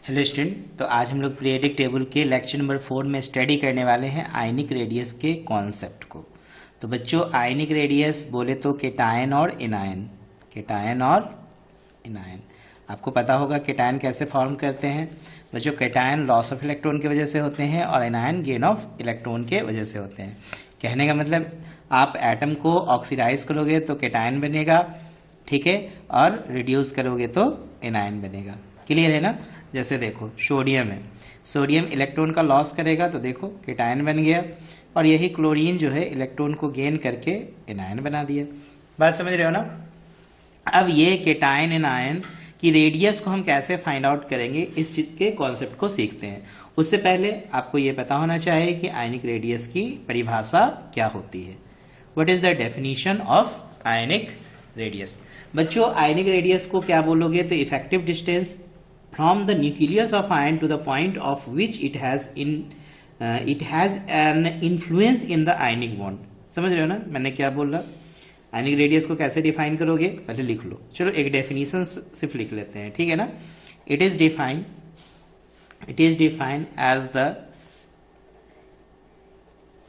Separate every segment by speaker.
Speaker 1: Hello student, तो आज हम लोग पीरियोडिक टेबल के लेक्चर नंबर 4 में स्टडी करने वाले हैं आयनिक रेडियस के कॉन्सेप्ट को। तो बच्चों, आयनिक रेडियस बोले तो केटायन और एनायन, केटायन और एनायन। आपको पता होगा केटायन कैसे फॉर्म करते हैं बच्चों। केटायन लॉस ऑफ इलेक्ट्रॉन की वजह से होते हैं और एनायन गेन ऑफ इलेक्ट्रॉन के वजह से होते हैं। कहने का मतलब, आप एटम को ऑक्सीडाइज करोगे तो केटायन बनेगा, ठीक है, और रिड्यूस करोगे तो एनायन बनेगा। क्लियर है ना। जैसे देखो सोडियम है, सोडियम इलेक्ट्रॉन का लॉस करेगा तो देखो केटायन बन गया, और यही क्लोरीन जो है इलेक्ट्रॉन को गेन करके एनायन बना दिया। बात समझ रहे हो ना। अब ये केटायन एनायन की रेडियस को हम कैसे फाइंड आउट करेंगे, इस चीज के कॉन्सेप्ट को सीखते हैं। उससे पहले आपको ये पता होना चाहिए कि आयनिक रेडियस की परिभाषा क्या होती है। What is the definition of ionic radius. बच्चों, आयनिक रेडियस को क्या बोलोगे तो effective distance from the nucleus of ion to the point of which it has an influence in the ionic bond। समझ रहे हो ना मैंने क्या बोल रहा। आयनिक रेडियस को कैसे डिफाइन करोगे, पहले लिख लो। चलो एक डेफिनेशन सिर्फ लिख लेते हैं, ठीक है ना। It is defined as the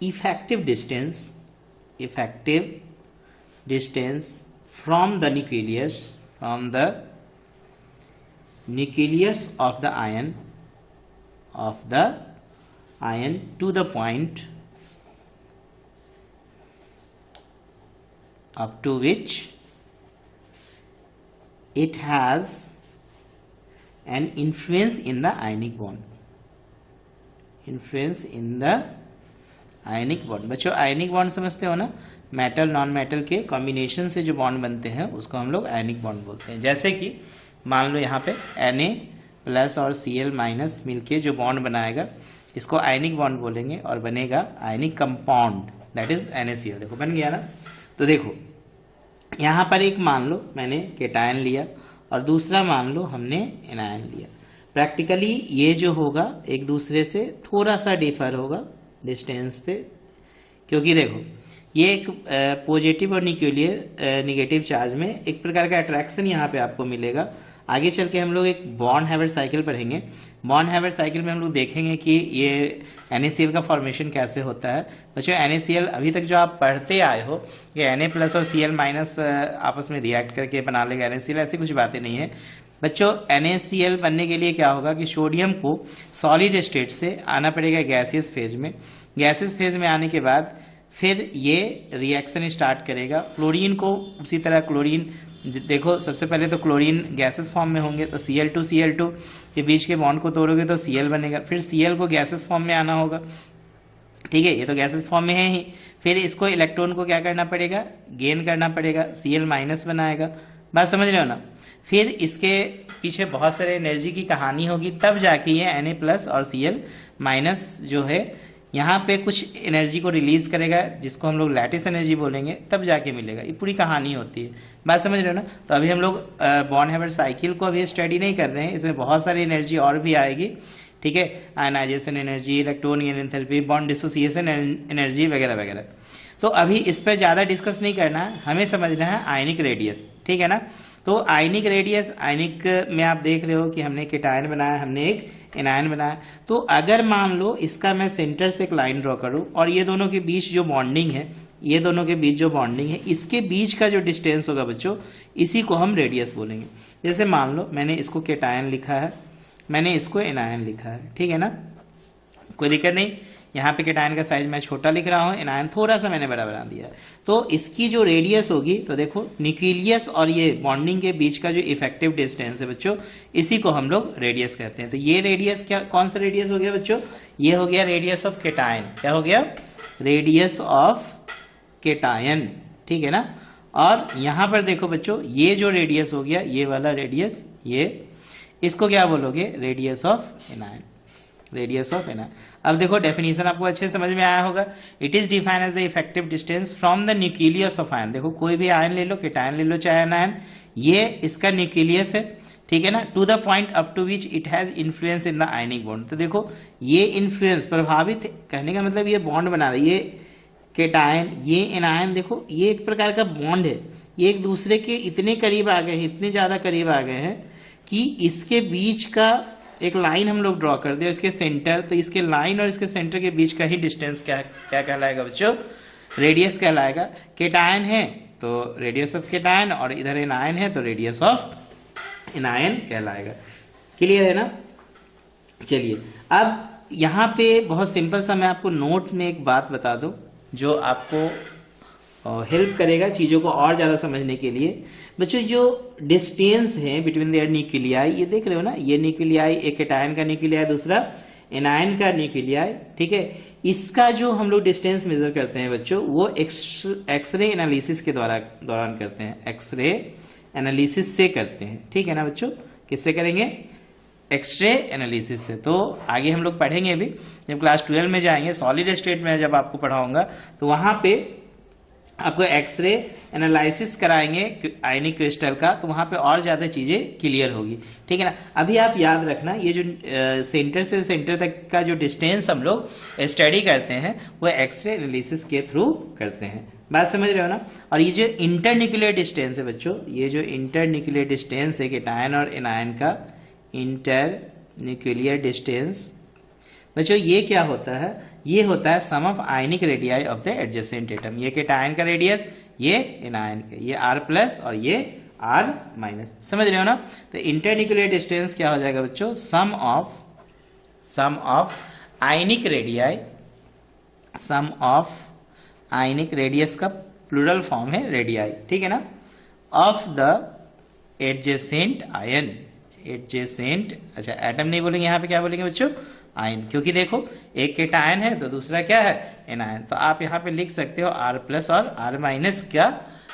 Speaker 1: effective distance from the nucleus of the ion to the point up to which it has an influence in the ionic bond। बच्चों, आयनिक बॉन्ड समझते हो ना, मेटल नॉन मेटल के combination से जो bond बनते हैं उसको हम लोग आयनिक बॉन्ड बोलते हैं। जैसे कि मान लो यहाँ पे Na+ और Cl- मिलके जो बॉन्ड बनाएगा इसको आयनिक बॉन्ड बोलेंगे और बनेगा ionic compound, that is NaCl। देखो बन गया ना। तो देखो यहाँ पर एक मान लो मैंने केटायन लिया और दूसरा मान लो हमने एनायन लिया। प्रैक्टिकली ये जो होगा एक दूसरे से थोड़ा सा डिफर होगा डिस्टेंस पे, क्योंकि देखो ये एक पॉजिटिव और निगेटिव चार्ज में एक प्रकार का अट्रैक्शन यहाँ पे आपको मिलेगा। आगे चल के हम लोग एक बॉर्न हैवर्ट साइकिल पढ़ेंगे। बॉर्न हैवर्ट साइकिल में हम लोग देखेंगे कि ये NaCl का फॉर्मेशन कैसे होता है। बच्चों, NaCl अभी तक जो आप पढ़ते आए हो कि Na+ और Cl- आपस में रिएक्ट करके बना लेगा NaCl, ऐसी कुछ बातें नहीं है बच्चों। NaCl बनने के लिए क्या होगा कि सोडियम को सॉलिड स्टेट से आना पड़ेगा गैसियस फेज में। गैसियस फेज में आने के बाद फिर ये रिएक्शन स्टार्ट करेगा। क्लोरीन को उसी तरह, क्लोरीन देखो सबसे पहले तो क्लोरीन गैसेस फॉर्म में होंगे तो Cl2 के बीच के बॉन्ड को तोड़ोगे तो Cl बनेगा। फिर Cl को गैसेस फॉर्म में आना होगा, ठीक है, ये तो गैसेस फॉर्म में है ही। फिर इसको इलेक्ट्रॉन को क्या करना पड़ेगा, गेन करना पड़ेगा, Cl- बनाएगा। बात समझ रहे हो ना। फिर इसके पीछे बहुत सारे एनर्जी की कहानी होगी, तब जाके ये Na+ और Cl- जो है यहाँ पे कुछ एनर्जी को रिलीज करेगा जिसको हम लोग लैटिस एनर्जी बोलेंगे, तब जाके मिलेगा। ये पूरी कहानी होती है। बात समझ रहे हो ना। तो अभी हम लोग बॉर्न हैवर्ट साइकिल को अभी स्टडी नहीं कर रहे हैं, इसमें बहुत सारी एनर्जी और भी आएगी, ठीक है। Ionisation energy, electron gain enthalpy, bond dissociation energy वगैरह वगैरह। तो अभी इस पर ज्यादा डिस्कस नहीं करना है, हमें समझना है आयनिक रेडियस, ठीक है ना। तो आयनिक रेडियस, आयनिक में आप देख रहे हो कि हमने केटायन बनाया, हमने एक एनायन बनाया। तो अगर मान लो इसका मैं सेंटर से एक लाइन ड्रॉ करूं और ये दोनों के बीच जो बॉन्डिंग है, इसके बीच का जो डिस्टेंस होगा बच्चों, इसी को हम रेडियस बोलेंगे। जैसे मान लो मैंने इसको केटायन लिखा है, मैंने इसको एनायन लिखा है, ठीक है ना, कोई दिक्कत नहीं। यहाँ पे केटायन का साइज मैं छोटा लिख रहा हूँ, एनायन थोड़ा सा मैंने बड़ा बना दिया। तो इसकी जो रेडियस होगी, तो देखो न्यूक्लियस और ये बॉन्डिंग के बीच का जो इफेक्टिव डिस्टेंस है बच्चों, इसी को हम लोग रेडियस कहते हैं। तो ये रेडियस क्या, कौन सा रेडियस हो गया बच्चों, ये हो गया रेडियस ऑफ केटायन। क्या हो गया, रेडियस ऑफ केटायन, ठीक है ना। और यहाँ पर देखो बच्चों, ये जो रेडियस हो गया, ये वाला रेडियस, ये इसको क्या बोलोगे, radius of anion, radius of anion. अब देखो डेफिनेशन आपको अच्छे समझ में आया होगा। It is defined as the effective distance from the nucleus of ion. देखो कोई भी आयन ले लो, केटायन ले लो चाहे एनायन, ये इसका न्यूक्लियस है, ठीक है ना, to the point up to which it has influence in the ionic bond. तो देखो ये इन्फ्लुएंस, प्रभावित, कहने का मतलब ये बॉन्ड बना रहा है, ये केटायन, ये एनायन, देखो ये एक प्रकार का बॉन्ड है, ये एक दूसरे के इतने करीब आ गए हैं, इतने ज्यादा करीब आ गए हैं कि इसके बीच का एक लाइन हम लोग ड्रॉ कर दे इसके सेंटर, तो इसके लाइन और इसके सेंटर के बीच का ही डिस्टेंस क्या क्या कहलाएगा बच्चों? रेडियस कहलाएगा। केटायन है तो रेडियस ऑफ केटायन, और इधर एनायन है तो रेडियस ऑफ एनायन कहलाएगा। क्लियर है ना? चलिए अब यहाँ पे बहुत सिंपल सा मैं आपको नोट में एक बात बता दूं जो आपको हेल्प करेगा चीज़ों को और ज़्यादा समझने के लिए। बच्चों जो डिस्टेंस है बिटवीन देयर न्यूक्लियाई, ये देख रहे हो ना, ये न्यूक्लियाई, एक केटायन का न्यूक्लियाई, दूसरा एनायन का न्यूक्लियाई, ठीक है। इसका जो हम लोग डिस्टेंस मेजर करते हैं बच्चों, वो एक्सरे एनालिसिस के दौरान करते हैं, एक्सरे एनालिसिस से करते हैं, ठीक है ना बच्चों? किससे करेंगे? एक्सरे एनालिसिस से। तो आगे हम लोग पढ़ेंगे अभी, जब क्लास 12 में जाएंगे, सॉलिड स्टेट में जब आपको पढ़ाऊंगा तो वहां पे आपको एक्सरे एनालिसिस कराएंगे आयनिक क्रिस्टल का, तो वहां पे और ज्यादा चीजें क्लियर होगी, ठीक है ना। अभी आप याद रखना, ये जो सेंटर से सेंटर तक का जो डिस्टेंस हम लोग स्टडी करते हैं वो एक्सरे एनालिसिस के थ्रू करते हैं। बात समझ रहे हो ना? और ये जो इंटरन्यूक्लियर डिस्टेंस है बच्चों, ये जो इंटरन्यूक्लियर डिस्टेंस है केटायन और एनायन का, इंटरन्यूक्लियर डिस्टेंस बच्चों, ये क्या होता है? ये होता है sum of ionic radii of the adjacent atom. ये केटायन का रेडियस, ये एनायन का, ये R प्लस और ये R माइनस। समझ रहे हो ना? तो इंटरन्यूक्लियर डिस्टेंस क्या हो जाएगा बच्चों? Sum of ionic radii, sum of ionic radius का प्लूरल फॉर्म है रेडियाई, ठीक है ना, of the adjacent ion, adjacent, अच्छा एटम नहीं बोलेंगे यहाँ पे, क्या बोलेंगे बच्चों? आयन, क्योंकि देखो एक केटायन है तो दूसरा क्या है? एनायन। तो आप यहाँ पे लिख सकते हो R प्लस और R माइनस का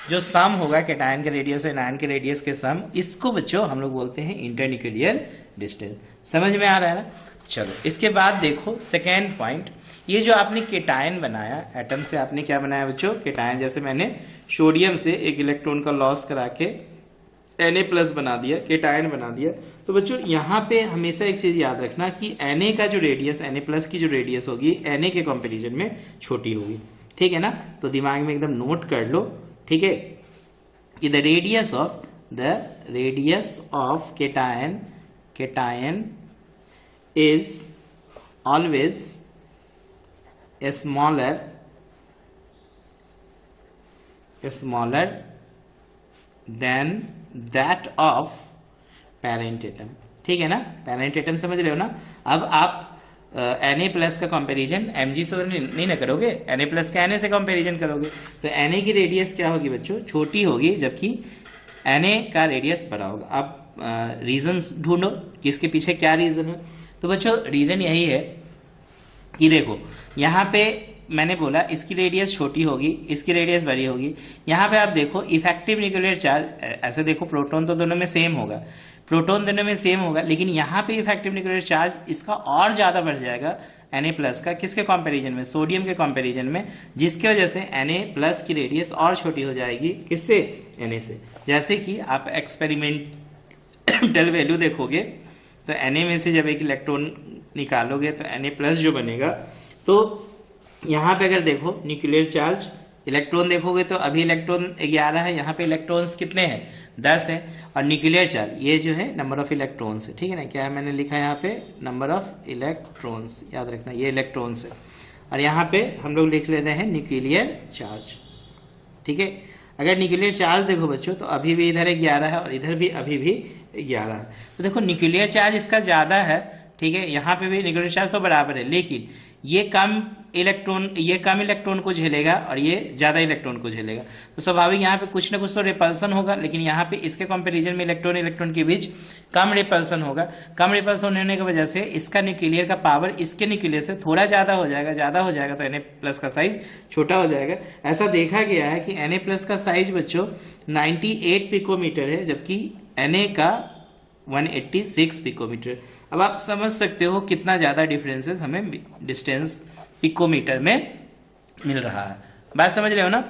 Speaker 1: जो सम होगा केटायन के रेडियस और एनायन के रेडियस के सम, इसको बच्चों हम लोग बोलते हैं इंटरन्यूक्लियर डिस्टेंस। समझ में आ रहा है ना? चलो इसके बाद देखो सेकेंड पॉइंट, ये जो आपने केटायन बनाया, एटम से आपने क्या बनाया बच्चों? केटायन। जैसे मैंने सोडियम से एक इलेक्ट्रॉन का लॉस करा के Na प्लस बना दिया, केटायन बना दिया। तो बच्चों यहाँ पे हमेशा एक चीज याद रखना कि Na का जो रेडियस, Na प्लस की जो रेडियस होगी Na के कंपैरिजन में छोटी होगी, ठीक है ना? तो दिमाग में एकदम नोट कर लो, ठीक है, कि the radius of cation is always smaller than that of parent atom, ठीक है ना? पेरेंट एटम समझ रहे हो ना? अब आप Na प्लस का कंपैरिजन Mg से तो नहीं ना करोगे, Na प्लस का Na से कंपैरिजन करोगे, तो Na की रेडियस क्या होगी बच्चों? छोटी होगी, जबकि Na का रेडियस बड़ा होगा। आप रीजन ढूंढो कि इसके पीछे क्या रीजन है। तो बच्चों रीजन यही है कि देखो यहाँ पे मैंने बोला इसकी रेडियस छोटी होगी, इसकी रेडियस बड़ी होगी। यहाँ पे आप देखो इफेक्टिव न्यूक्लियर चार्ज, ऐसे देखो प्रोटॉन तो दोनों में सेम होगा, लेकिन यहाँ पे इफेक्टिव न्यूक्लियर चार्ज इसका और ज्यादा बढ़ जाएगा Na प्लस का, किसके कंपैरिजन में? सोडियम के कंपैरिजन में, जिसकी वजह से Na प्लस की रेडियस और छोटी हो जाएगी, किससे? Na से। जैसे कि आप एक्सपेरिमेंटल वैल्यू देखोगे तो Na में से जब एक इलेक्ट्रॉन निकालोगे तो Na प्लस जो बनेगा, तो यहाँ पे अगर देखो न्यूक्लियर चार्ज इलेक्ट्रॉन देखोगे तो अभी इलेक्ट्रॉन 11 है, यहाँ पे इलेक्ट्रॉन्स कितने हैं? 10 है। और न्यूक्लियर चार्ज ये जो है नंबर ऑफ इलेक्ट्रॉन्स है, ठीक है ना? क्या है मैंने लिखा है यहाँ पे? नंबर ऑफ इलेक्ट्रॉन्स, याद रखना ये इलेक्ट्रॉन्स है। और यहाँ पे हम लोग लिख ले रहे हैं न्यूक्लियर चार्ज, ठीक है। अगर न्यूक्लियर चार्ज देखो बच्चों तो अभी भी इधर 11 है और इधर भी अभी भी 11 है। तो देखो न्यूक्लियर चार्ज इसका ज्यादा है, ठीक है, यहाँ पे भी न्यूक्लियर चार्ज तो बराबर है, लेकिन ये कम इलेक्ट्रॉन को झेलेगा और ये ज्यादा इलेक्ट्रॉन को झेलेगा। तो स्वाभाविक यहाँ पे कुछ ना कुछ तो रिपल्सन होगा, लेकिन यहाँ पे इसके कंपैरिजन में इलेक्ट्रॉन के बीच कम रिपल्सन होगा। कम रिपल्सन होने की वजह से इसका न्यूक्लियर का पावर इसके न्यूक्लियर से थोड़ा ज्यादा हो जाएगा तो Na प्लस का साइज छोटा हो जाएगा। ऐसा देखा गया है कि Na प्लस का साइज बच्चों 98 पिकोमीटर है, जबकि Na का 186 पिकोमीटर। अब आप समझ सकते हो कितना ज्यादा डिफरेंसेस हमें डिस्टेंस पिकोमीटर में मिल रहा है। बात समझ रहे हो ना?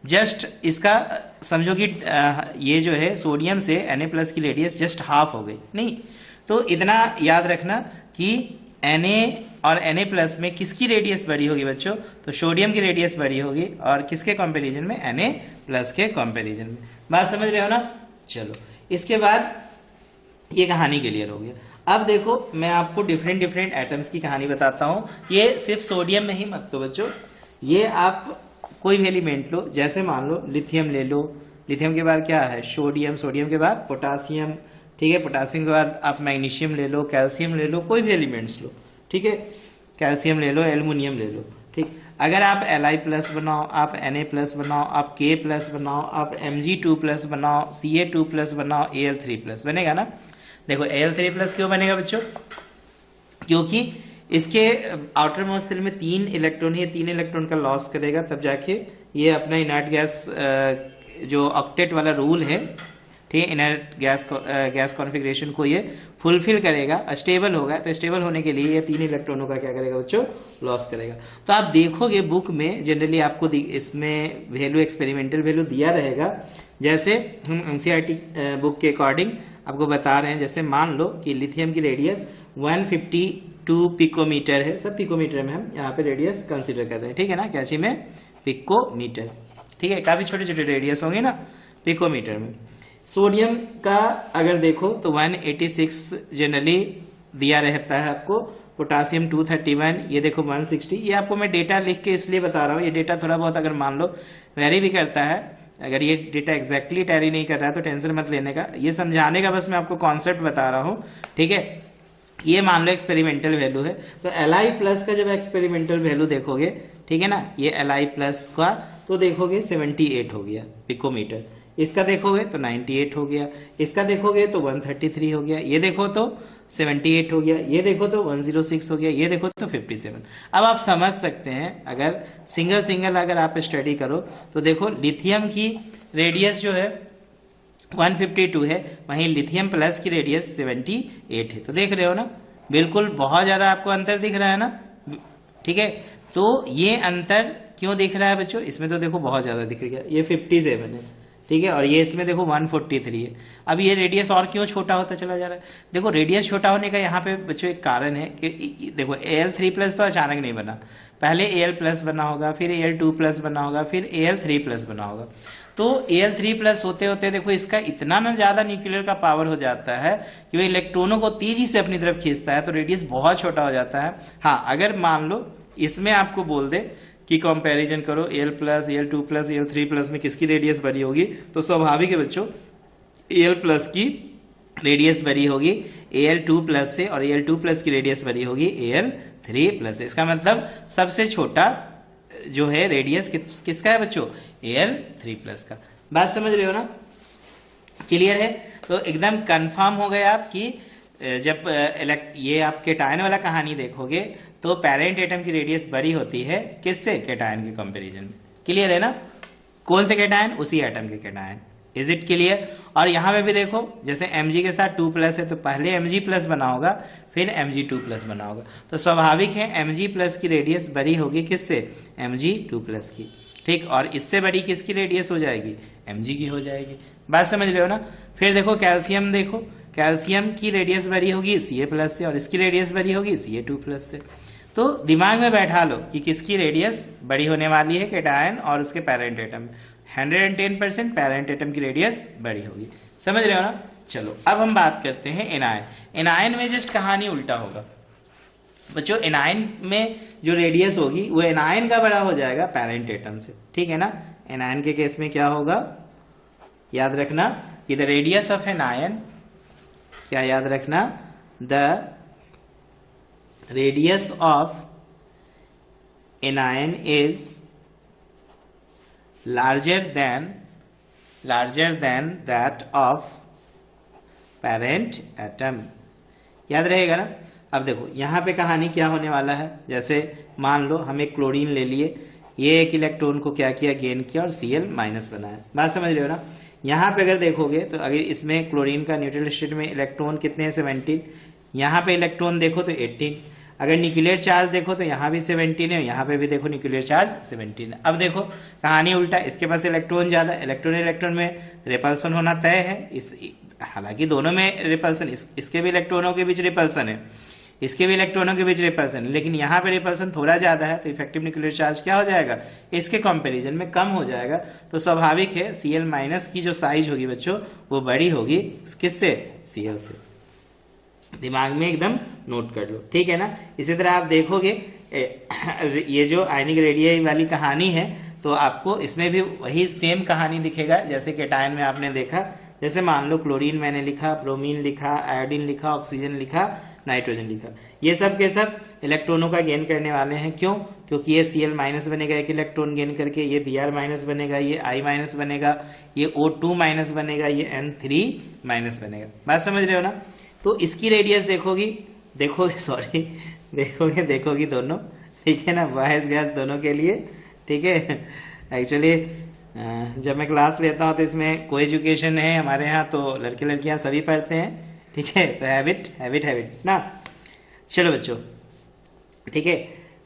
Speaker 1: जस्ट इसका समझो कि ये जो है सोडियम से Na प्लस की रेडियस जस्ट हाफ हो गई, नहीं तो इतना याद रखना कि Na और Na प्लस में किसकी रेडियस बड़ी होगी बच्चों? तो सोडियम की रेडियस बड़ी होगी, और किसके कंपैरिजन में? Na प्लस के कंपैरिजन में। बात समझ रहे हो ना? चलो इसके बाद ये कहानी क्लियर हो गया। अब देखो मैं आपको डिफरेंट डिफरेंट एटम्स की कहानी बताता हूँ। ये सिर्फ सोडियम में ही मत लो बच्चों, ये आप कोई भी एलिमेंट लो, जैसे मान लो लिथियम ले लो, लिथियम के बाद क्या है सोडियम, सोडियम के बाद पोटासियम, ठीक है, पोटासियम के बाद आप मैग्नीशियम ले लो, कैल्शियम ले लो, कोई भी एलिमेंट्स लो, ठीक है, कैल्शियम ले लो, एल्युमिनियम ले लो, ठीक। अगर आप Li प्लस बनाओ, आप Na प्लस बनाओ, आप K प्लस बनाओ, आप Mg2 प्लस बनाओ, Ca2 प्लस बनाओ, Al3 प्लस बनेगा ना। देखो Al3 प्लस क्यों बनेगा बच्चों, क्योंकि इसके आउटर मोस्ट शेल में 3 इलेक्ट्रॉन है, 3 इलेक्ट्रॉन का लॉस करेगा तब जाके ये अपना इनर्ट गैस जो ऑक्टेट वाला रूल है, ठीक है, इनर्ट गैस कॉन्फ़िगरेशन को ये फुलफिल करेगा, स्टेबल होगा। तो स्टेबल होने के लिए ये 3 इलेक्ट्रॉनों का क्या करेगा बच्चों, लॉस करेगा। तो आप देखोगे बुक में जनरली आपको इसमें वैल्यू, एक्सपेरिमेंटल वैल्यू दिया रहेगा। जैसे हम एनसीईआरटी बुक के अकॉर्डिंग आपको बता रहे हैं, जैसे मान लो कि लिथियम की रेडियस 152 पिकोमीटर है, सब पिकोमीटर में हम यहाँ पे रेडियस कंसिडर कर रहे हैं, ठीक है ना, कैची में पिकोमीटर, ठीक है, काफी छोटे छोटे रेडियस होंगे ना पिकोमीटर में। सोडियम का अगर देखो तो 186 जनरली दिया रहता है आपको, पोटासियम 231, ये देखो 160। ये आपको मैं डेटा लिख के इसलिए बता रहा हूँ, ये डेटा थोड़ा बहुत अगर मान लो वेरी भी करता है, अगर ये डेटा एग्जैक्टली टैली नहीं कर रहा है तो टेंशन मत लेने का, ये समझाने का बस मैं आपको कॉन्सेप्ट बता रहा हूँ, ठीक है। ये मान लो एक्सपेरिमेंटल वैल्यू है, तो Li प्लस का जब एक्सपेरिमेंटल वैल्यू देखोगे, ठीक है ना, ये Li प्लस का तो देखोगे 78 हो गया पिकोमीटर, इसका देखोगे तो 98 हो गया, इसका देखोगे तो 133 हो गया, ये देखो तो 78 हो गया, ये देखो तो 106 हो गया, ये देखो तो 57। अब आप समझ सकते हैं अगर सिंगल सिंगल अगर आप स्टडी करो तो देखो लिथियम की रेडियस जो है 152 है, वहीं लिथियम प्लस की रेडियस 78 है। तो देख रहे हो ना, बिल्कुल बहुत ज्यादा आपको अंतर दिख रहा है ना, ठीक है। तो ये अंतर क्यों दिख रहा है बच्चों, इसमें तो देखो बहुत ज्यादा दिख रहा है, ये 57 है, ठीक है, और ये इसमें देखो 143 है। अब ये रेडियस और क्यों छोटा होता चला जा रहा है, देखो रेडियस छोटा होने का यहाँ पे बच्चों एक कारण है कि देखो Al3 प्लस तो अचानक नहीं बना, पहले Al प्लस बना होगा, फिर Al2 प्लस बना होगा, फिर Al3 प्लस बना होगा। तो Al3 प्लस होते होते देखो इसका इतना ना ज्यादा न्यूक्लियर का पावर हो जाता है कि वो इलेक्ट्रॉनों को तेजी से अपनी तरफ खींचता है, तो रेडियस बहुत छोटा हो जाता है। हाँ, अगर मान लो इसमें आपको बोल दे कि कंपैरिजन करो Al plus, Al2 plus, Al3 plus में किसकी रेडियस बड़ी होगी, तो स्वाभाविक है बच्चों Al प्लस की रेडियस बड़ी होगी Al2 प्लस से, और Al2 प्लस की रेडियस बड़ी होगी Al3 प्लस से। इसका मतलब सबसे छोटा जो है रेडियस किसका है बच्चों, Al3 प्लस का। बात समझ रहे हो ना, क्लियर है। तो एकदम कंफर्म हो गए आप कि जब ये आप केटायन वाला कहानी देखोगे तो पेरेंट एटम की रेडियस बड़ी होती है किससे, केटायन के कंपैरिजन में। क्लियर है ना, कौन से केटायन, उसी एटम के केटायन। Is it clear. और यहां पे भी देखो जैसे Mg के साथ 2 प्लस है तो पहले Mg प्लस बना होगा, फिर Mg2 प्लस बना होगा, तो स्वाभाविक है Mg प्लस की रेडियस बड़ी होगी किससे, Mg2 प्लस की, ठीक। और इससे बड़ी किसकी रेडियस हो जाएगी, Mg की हो जाएगी। बात समझ रहे हो ना। फिर देखो कैल्शियम, देखो कैल्शियम की रेडियस बड़ी होगी Ca प्लस से, और इसकी रेडियस बड़ी होगी Ca2 प्लस से। तो दिमाग में बैठा लो कि किसकी रेडियस बड़ी होने वाली है, केटायन और उसके पेरेंट एटम। 110% पेरेंट एटम की रेडियस बड़ी होगी, समझ रहे हो ना। चलो अब हम बात करते हैं एनायन। एनायन में जस्ट कहानी उल्टा होगा बच्चों, एनायन में जो रेडियस होगी वो एनायन का बड़ा हो जाएगा पेरेंट एटम से, ठीक है ना। एनायन के केस में क्या होगा, याद रखना कि द रेडियस ऑफ एनायन, क्या याद रखना, the radius of anion is larger than that of parent atom। याद रहेगा ना। अब देखो यहाँ पे कहानी क्या होने वाला है, जैसे मान लो हम एक क्लोरीन ले लिए, ये एक इलेक्ट्रॉन को क्या किया, गेन किया और Cl माइनस बनाया। बात समझ रहे हो ना। यहाँ पे अगर देखोगे तो अगर इसमें क्लोरीन का न्यूट्रल स्टेट में इलेक्ट्रॉन कितने हैं, 17। यहाँ पे इलेक्ट्रॉन देखो तो 18। अगर न्यूक्लियर चार्ज देखो तो यहाँ भी 17 है, यहाँ पे भी देखो न्यूक्लियर चार्ज 17 है। अब देखो कहानी उल्टा, इसके पास इलेक्ट्रॉन ज्यादा, इलेक्ट्रॉन में रिपल्सन होना तय है। हालांकि दोनों में रिपल्सन, इसके भी इलेक्ट्रॉनों के बीच रिपल्सन है, इसके भी इलेक्ट्रॉनों के बीच रिपल्सन है, लेकिन यहाँ पे रिपल्सन थोड़ा ज्यादा है, तो इफेक्टिव न्यूक्लियर चार्ज क्या हो जाएगा, इसके कंपैरिजन में कम हो जाएगा। तो स्वाभाविक है Cl माइनस की जो साइज होगी बच्चों वो बड़ी होगी किससे, Cl से। दिमाग में एकदम नोट कर लो, ठीक है ना। इसी तरह आप देखोगे ये जो आयनिक रेडियस वाली कहानी है तो आपको इसमें भी वही सेम कहानी दिखेगा जैसे केटायन में आपने देखा। जैसे मान लो क्लोरीन मैंने लिखा, ब्रोमीन लिखा, आयोडीन लिखा, ऑक्सीजन लिखा, नाइट्रोजन लिखा, ये सब के सब इलेक्ट्रॉनों का गेन करने वाले हैं। क्यों? क्योंकि ये Cl माइनस बनेगा एक इलेक्ट्रॉन गेन करके, ये Br माइनस बनेगा, ये I माइनस बनेगा, ये O2 माइनस बनेगा, ये N3 माइनस बनेगा। बात समझ रहे हो ना। तो इसकी रेडियस देखोगी दोनों, ठीक है ना, बॉयज गर्ल्स दोनों के लिए, ठीक है। एक्चुअली जब मैं क्लास लेता हूँ तो इसमें को एजुकेशन है हमारे यहाँ, तो लड़के लड़कियां सभी पढ़ते हैं, ठीक है। तो हैबिट ना। चलो बच्चों, ठीक है,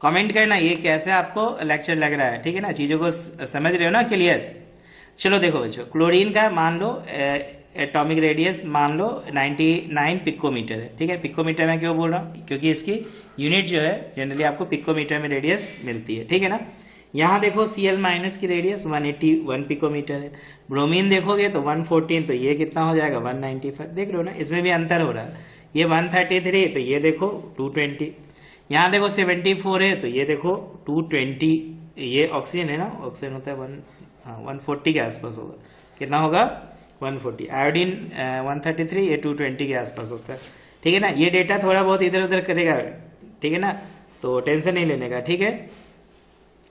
Speaker 1: कमेंट करना ये कैसे आपको लेक्चर लग रहा है, ठीक है ना, चीजों को समझ रहे हो ना, क्लियर। चलो देखो बच्चों, क्लोरीन का मान लो एटॉमिक रेडियस मान लो 99 पिकोमीटर है, ठीक है। पिकोमीटर में क्यों बोल रहा हूँ? क्योंकि इसकी यूनिट जो है जनरली आपको पिकोमीटर में रेडियस मिलती है, ठीक है ना। यहाँ देखो Cl माइनस की रेडियस 181 पिकोमीटर है। ब्रोमीन देखोगे तो 114, तो ये कितना हो जाएगा 195। देख रहे हो ना, इसमें भी अंतर हो रहा है। ये 133, तो ये देखो 220। यहाँ देखो 74 है, तो ये देखो 220। ये ऑक्सीजन है ना, ऑक्सीजन होता है 140 के आसपास होगा। कितना होगा? 140। आयोडीन 133, ये 220 के आसपास होता है, ठीक है ना। ये डेटा थोड़ा बहुत इधर उधर करेगा, ठीक है ना, तो टेंशन नहीं लेने का, ठीक है।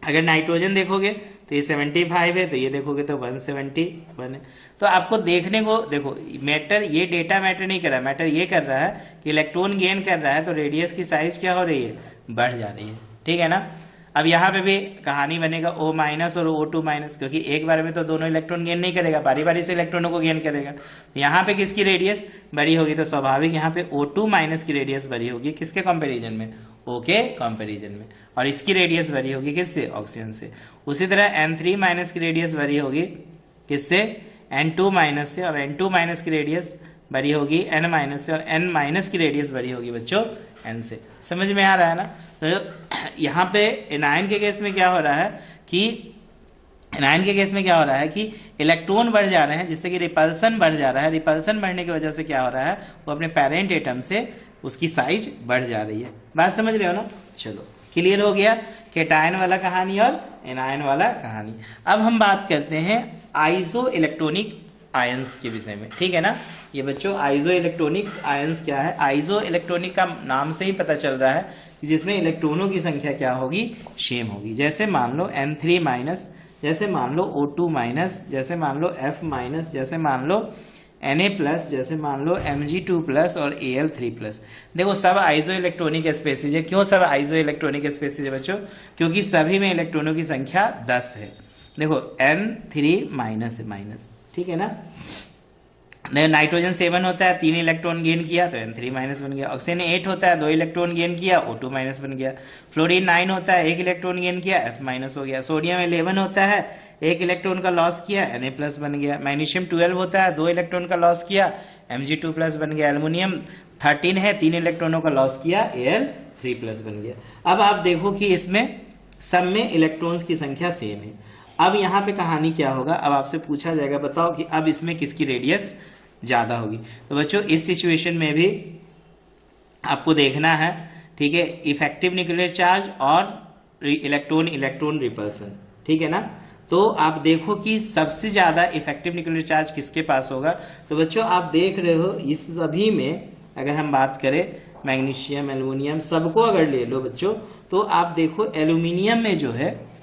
Speaker 1: अगर नाइट्रोजन देखोगे तो ये 75 है, तो ये देखोगे तो 171 है। तो आपको देखने को देखो, मैटर ये डेटा मैटर नहीं कर रहा, मैटर ये कर रहा है कि इलेक्ट्रॉन गेन कर रहा है तो रेडियस की साइज क्या हो रही है? बढ़ जा रही है, ठीक है ना। अब यहाँ पे भी कहानी बनेगा O माइनस और O2 माइनस, क्योंकि एक बार में तो दोनों इलेक्ट्रॉन गेन नहीं करेगा, बारी बारी से इलेक्ट्रॉनों को गेन करेगा। तो यहाँ पे किसकी रेडियस बड़ी होगी? तो स्वाभाविक यहाँ पे O2 माइनस की रेडियस बड़ी होगी, किसके कंपैरिजन में? O के कंपैरिजन में। और इसकी रेडियस बड़ी होगी किससे? ऑक्सीजन से। उसी तरह N3 माइनस की रेडियस बड़ी होगी किससे? N2 माइनस से। और N2 माइनस की रेडियस बड़ी होगी N माइनस से, और N माइनस की रेडियस बड़ी होगी बच्चों N से। समझ में आ रहा है ना। तो यहाँ पे एनायन के केस में क्या हो रहा है कि इलेक्ट्रॉन बढ़ जा रहे हैं, जिससे कि रिपल्सन बढ़ जा रहा है। रिपल्सन बढ़ने की वजह से क्या हो रहा है? वो अपने पेरेंट एटम से उसकी साइज बढ़ जा रही है। बात समझ रहे हो ना। चलो, क्लियर हो गया केटायन वाला कहानी और एनायन वाला कहानी। अब हम बात करते हैं आइसो इलेक्ट्रॉनिक आयंस के विषय में, ठीक है ना। ये बच्चों आइसो इलेक्ट्रॉनिक आयंस क्या है? आइसो इलेक्ट्रॉनिक का नाम से ही पता चल रहा है कि जिसमें इलेक्ट्रॉनों की संख्या क्या होगी? सेम होगी। जैसे मान लो N3 माइनस, जैसे मान लो O2 माइनस, जैसे मान लो F माइनस, जैसे मान लो Na प्लस, जैसे मान लो Mg2 प्लस और Al3 प्लस। देखो सब आइसो इलेक्ट्रॉनिक स्पेसीज है। क्यों सब आइसो इलेक्ट्रॉनिक स्पेसीज है बच्चों? क्योंकि सभी में इलेक्ट्रॉनों की संख्या 10 है। देखो N3 माइनस है, माइनस, ठीक है ना। नाइट्रोजन 7 होता है, 3 इलेक्ट्रॉन गेन किया तो N3 माइनस बन गया। ऑक्सीजन 8 होता है, 2 इलेक्ट्रॉन गेन किया, O2 माइनस बन गया। फ्लोरीन 9 होता है, 1 इलेक्ट्रॉन गेन किया, F माइनस हो गया। सोडियम 11 होता है, 1 इलेक्ट्रॉन का लॉस किया, Na प्लस बन गया। मैग्नीशियम 12 होता है, 2 इलेक्ट्रॉन का लॉस किया, Mg2 प्लस बन गया। एल्युमिनियम 13 है, 3 इलेक्ट्रॉनों का लॉस किया, Al3 प्लस बन गया। अब आप देखो कि इसमें सब में इलेक्ट्रॉन्स की संख्या सेम है। अब यहाँ पे कहानी क्या होगा? अब आपसे पूछा जाएगा बताओ कि अब इसमें किसकी रेडियस ज्यादा होगी। तो बच्चों इस सिचुएशन में भी आपको देखना है, ठीक है, इफेक्टिव न्यूक्लियर चार्ज और इलेक्ट्रॉन रिपल्सन, ठीक है ना। तो आप देखो कि सबसे ज्यादा इफेक्टिव न्यूक्लियर चार्ज किसके पास होगा। तो बच्चों आप देख रहे हो इस सभी में अगर हम बात करें मैग्नीशियम, एल्युमिनियम सबको अगर ले लो बच्चों, तो आप देखो एल्यूमिनियम में जो है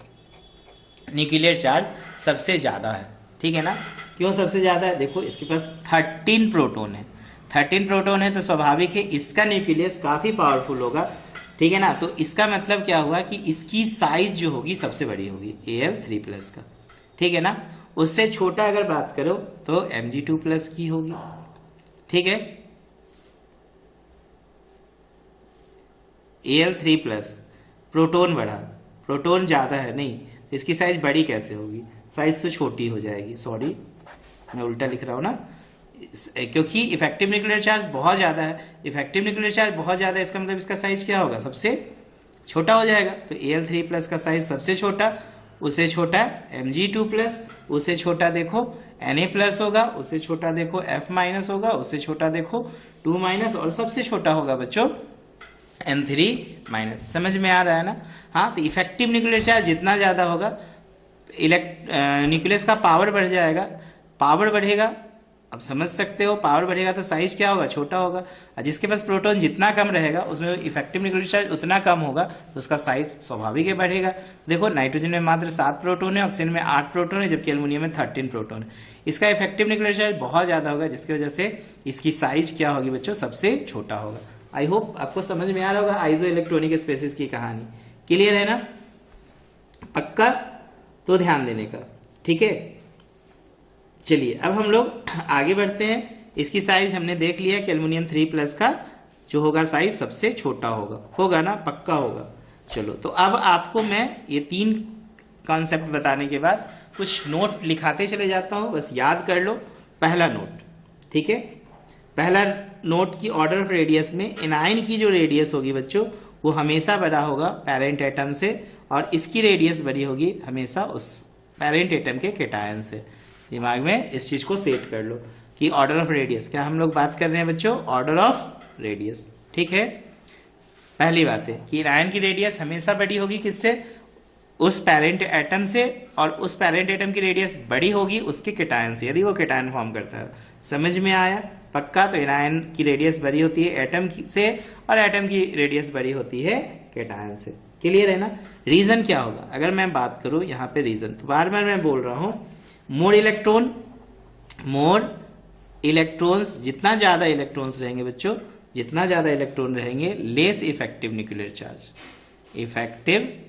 Speaker 1: न्यूक्लियर चार्ज सबसे ज्यादा है, ठीक है ना। क्यों सबसे ज्यादा है? देखो इसके पास 13 प्रोटॉन है। 13 प्रोटॉन है तो स्वाभाविक है इसका न्यूक्लियस काफी पावरफुल होगा, ठीक है ना। तो इसका मतलब क्या हुआ कि इसकी साइज जो होगी सबसे बड़ी होगी Al3 प्लस का, ठीक है ना। उससे छोटा अगर बात करो तो Mg2 प्लस की होगी, ठीक है। Al3 प्लस प्रोटॉन बढ़ा, प्रोटॉन ज्यादा है नहीं, तो इसकी साइज बड़ी कैसे होगी? साइज तो छोटी हो जाएगी। सॉरी मैं उल्टा लिख रहा हूं ना, क्योंकि इफेक्टिव न्यूक्लियर चार्ज बहुत ज्यादा है। इफेक्टिव न्यूक्लियर चार्ज बहुत ज्यादा है, इसका मतलब इसका साइज क्या होगा? सबसे छोटा हो जाएगा। तो Al3 प्लस का साइज सबसे छोटा, उससे छोटा Mg2 प्लस, उससे छोटा देखो Na+ होगा, उससे छोटा देखो F- होगा, उससे छोटा देखो 2- और सबसे छोटा होगा बच्चों N3-। समझ में आ रहा है ना। हाँ, तो इफेक्टिव न्यूक्लियर चार्ज जितना ज्यादा होगा न्यूक्लियस का पावर बढ़ जाएगा, पावर बढ़ेगा, अब समझ सकते हो, पावर बढ़ेगा तो साइज क्या होगा, छोटा होगा। और जिसके पास प्रोटॉन जितना कम रहेगा उसमें इफेक्टिव न्यूक्लियर चार्ज उतना कम होगा, तो उसका साइज स्वाभाविक ही बढ़ेगा। देखो नाइट्रोजन में मात्र 7 प्रोटॉन है, ऑक्सीजन में 8 प्रोटॉन है, जबकि एल्युमिनियम में 13 प्रोटॉन है। इसका इफेक्टिव न्यूक्लियर चार्ज बहुत ज्यादा होगा, जिसकी वजह से इसकी साइज क्या होगी बच्चों, सबसे छोटा होगा। आई होप आपको समझ में आ रहा होगा आइसो इलेक्ट्रॉनिक स्पेसिस की कहानी। क्लियर है ना, पक्का, तो ध्यान देने का, ठीक है। चलिए अब हम लोग आगे बढ़ते हैं। इसकी साइज हमने देख लिया कि एल्युमिनियम 3+ का जो होगा साइज सबसे छोटा होगा ना, पक्का होगा। चलो, तो अब आपको मैं ये 3 कॉन्सेप्ट बताने के बाद कुछ नोट लिखाते चले जाता हूं, बस याद कर लो। पहला नोट, ठीक है, पहला नोट की ऑर्डर ऑफ रेडियस में एनायन की जो रेडियस होगी बच्चों वो हमेशा बड़ा होगा पेरेंट एटम से, और इसकी रेडियस बड़ी होगी हमेशा उस पेरेंट एटम के केटायन से। दिमाग में इस चीज को सेट कर लो कि ऑर्डर ऑफ रेडियस, क्या हम लोग बात कर रहे हैं बच्चों, ऑर्डर ऑफ रेडियस, ठीक है। पहली बात है कि एनायन की रेडियस हमेशा बड़ी होगी किससे, उस पेरेंट एटम से, और उस पेरेंट एटम की रेडियस बड़ी होगी उसके केटायन से, यदि वो केटायन फॉर्म करता है। समझ में आया, पक्का। तो एनायन की रेडियस बड़ी होती है एटम से, और एटम की रेडियस बड़ी होती है केटायन से। क्लियर है ना। रीजन क्या होगा, अगर मैं बात करूं यहाँ पे रीजन, तो बार बार मैं बोल रहा हूं, मोर इलेक्ट्रॉन्स, जितना ज्यादा इलेक्ट्रॉन्स रहेंगे बच्चों, जितना ज्यादा इलेक्ट्रॉन रहेंगे less effective nuclear charge, effective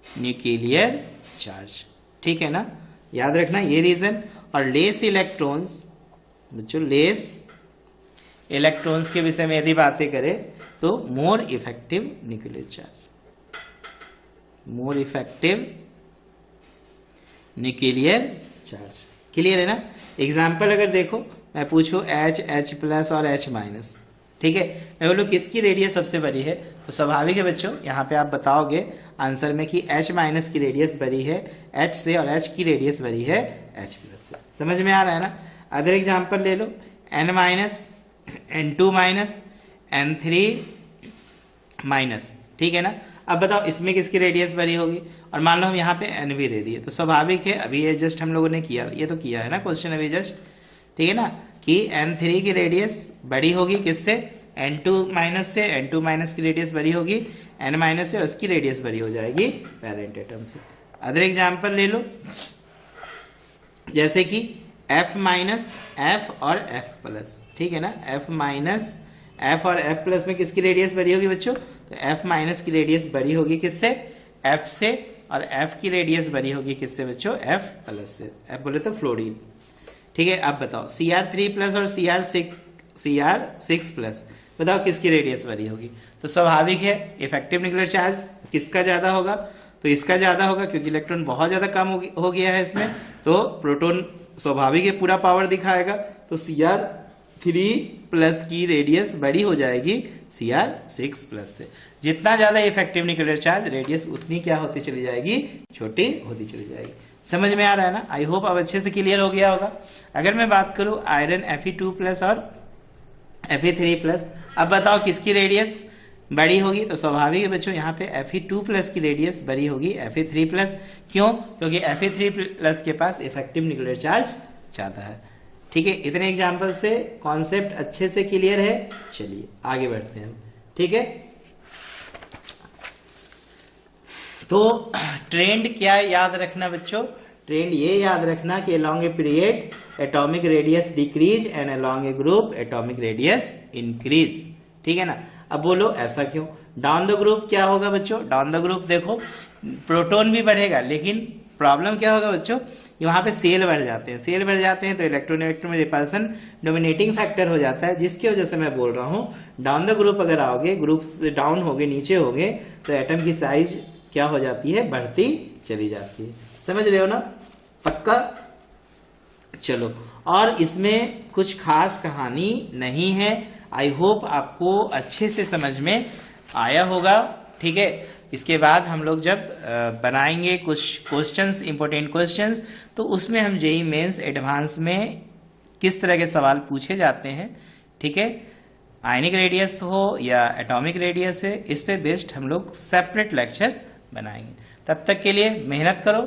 Speaker 1: nuclear charge, ठीक है ना, याद रखना ये रीजन। और लेस इलेक्ट्रॉन्स बच्चों, लेस इलेक्ट्रॉन्स के विषय में यदि बातें करें तो more effective nuclear charge, more effective nuclear charge. Clear है ना। एग्जाम्पल अगर देखो, मैं पूछूं H+ और H-, ठीक है, मैं बोलूं किसकी रेडियस सबसे बड़ी है, तो स्वाभाविक है बच्चों यहाँ पे आप बताओगे आंसर में कि H- की रेडियस बड़ी है H से, और H की रेडियस बड़ी है H+ से। समझ में आ रहा है ना। अदर एग्जाम्पल ले लो, N-, N2-, N3-, ठीक है ना। अब बताओ इसमें किसकी रेडियस बड़ी होगी, और मान लो हम यहाँ पे N भी दे दिए, तो स्वाभाविक है, अभी ये जस्ट हम लोगों ने किया, ये तो किया है ना क्वेश्चन अभी जस्ट, ठीक है ना, कि N3 की रेडियस बड़ी होगी किससे, N2- से, N2- की रेडियस बड़ी होगी N- से, और उसकी रेडियस बड़ी हो जाएगी पेरेंट एटम से। अदर एग्जाम्पल ले लो, जैसे कि F- F और F+, ठीक है ना, F- और F+ में किसकी रेडियस बड़ी होगी बच्चों, तो F- की रेडियस बड़ी होगी किससे, F से, और F की रेडियस बड़ी होगी किससे बच्चों, F+ से। F बोले तो फ्लोरीन, ठीक है। अब बताओ Cr3+ और Cr6+, बताओ किसकी रेडियस बड़ी होगी, तो स्वाभाविक है इफेक्टिव न्यूक्लियर चार्ज किसका ज्यादा होगा, तो इसका ज्यादा होगा, क्योंकि इलेक्ट्रॉन बहुत ज्यादा कम हो गया है इसमें, तो प्रोटॉन स्वाभाविक है पूरा पावर दिखाएगा, तो Cr3+ की रेडियस बड़ी हो जाएगी Cr6+ से। जितना ज्यादा इफेक्टिव न्यूक्लियर चार्ज, रेडियस उतनी क्या होती चली जाएगी, छोटी होती चली जाएगी। समझ में आ रहा है ना। आई होप अब अच्छे से क्लियर हो गया होगा। अगर मैं बात करूं आयरन Fe2+ और Fe3+, अब बताओ किसकी रेडियस बड़ी होगी, तो स्वाभाविक है बच्चों यहाँ पे Fe2+ की रेडियस बड़ी होगी Fe3+, क्यों, क्योंकि Fe3+ के पास इफेक्टिव न्यूक्लियर चार्ज ज्यादा है। ठीक है, इतने एग्जाम्पल से कॉन्सेप्ट अच्छे से क्लियर है। चलिए आगे बढ़ते हैं, ठीक है। तो ट्रेंड क्या याद रखना बच्चों, ट्रेंड ये याद रखना कि along a period atomic radius decrease and along A group atomic radius increase, ठीक है ना। अब बोलो ऐसा क्यों, डाउन द ग्रुप क्या होगा बच्चों, डाउन द ग्रुप देखो प्रोटॉन भी बढ़ेगा, लेकिन प्रॉब्लम क्या होगा बच्चों, वहां पे सेल बढ़ जाते हैं, सेल बढ़ जाते हैं तो इलेक्ट्रॉन में रिपल्सन डोमिनेटिंग फैक्टर हो जाता है, जिसकी वजह से मैं बोल रहा हूँ डाउन द ग्रुप अगर आओगे, ग्रुप से डाउन होगे, नीचे होगे, तो एटम की साइज क्या हो जाती है, बढ़ती चली जाती है। समझ रहे हो ना, पक्का। चलो, और इसमें कुछ खास कहानी नहीं है। आई होप आपको अच्छे से समझ में आया होगा, ठीक है। इसके बाद हम लोग जब बनाएंगे कुछ क्वेश्चंस, इंपॉर्टेंट क्वेश्चंस, तो उसमें हम जेईई मेंस एडवांस में किस तरह के सवाल पूछे जाते हैं, ठीक है, आयनिक रेडियस हो या एटॉमिक रेडियस है, इस पे बेस्ड हम लोग सेपरेट लेक्चर बनाएंगे। तब तक के लिए मेहनत करो।